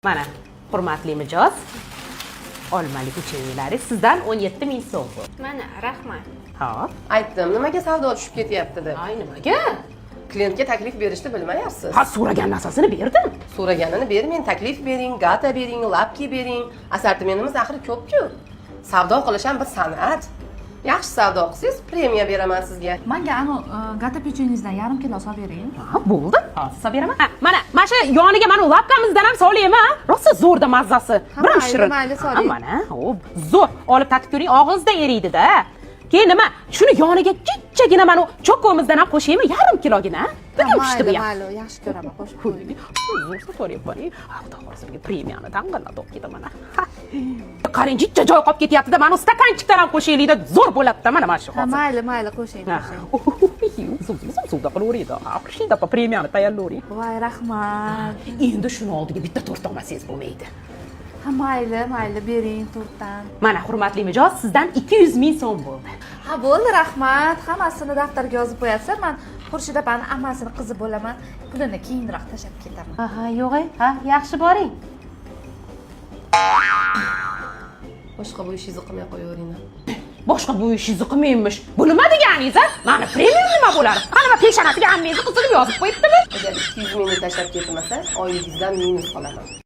Mana, hurmatli mijoz, olmali pechenyelar sizdan 17 ming so'm bu. Mana, rahmat. Ha? Aytdim, nimaga savdo tushib ketyapti deb. Ay, nimaga? Klientga taklif berishni bilmayapsiz. Ha, so'ragan narsasini berdim. So'raganini bermang, taklif bering, gata bering, lapki bering. Assortimentimiz axir ko'p-ku. Savdo qilish ham bir san'at. Yaxshi savdo qilsangiz, premiya beraman sizga. Menga gata pechenyesidan yarim kilo solib bering. Ha, bo'ldi. Hozir beraman. Ha, mana shu yoniga mana lapkamizdan ham solaymi? Rosa zo'rda mazzasi. Bir shirin. Mayli, soling. Mana, o zo'r. Olib tatib ko'ring, og'izda eriydi-da. Keyin nima? Shuni yoniga kichkina mana chokomizdan ham qo'shaymi? Yarim kilogina. Nega pishdi bu ham? Mayli, yaxshi ko'raman, qo'shib qo'ying. Zo'rsa so'rayib qo'ying. Xudo xohlasa menga premiyani tanqillatib olib ketaman. Qarang, jichcha joy qolib ketyapti-da. Mana stakanchikdan ham qo'shaylik-da, zo'r bo'ladi-da mana shu hozir. Mayli, qo'shing, qo'shing. Suvda qilaveradi. Qishda premiyani tayyorlayvering. Voy, rahmat. Endi shuni oldiga bitta to'rt olmasangiz bo'lmaydi. Ha, mayli, bering to'rtdan. Mana hurmatli mijoz, sizdan 200 ming so'm bo'ldi. Ha, bo'ldi, rahmat. Hammasini daftarga yozib qo'yasiz. Men Xurshid opani ammasini qizi bo'laman. Pulini keyinroq tashlab ketaman. Ha, yo'q-ey. Ha, yaxshi boring. Boshqa bu ishingizni qilmay qo'yaveringlar. Boshqa bu ishingizni qilmaymish. Bu nima deganingiz-a? Mana premium nima bo'ladi? Qanaqa peshonasiga hammangizni qizilib yozib qo'yibdimi? Agar 200 mingni tashlab ketmasa, oyligingizdan minus qolaman.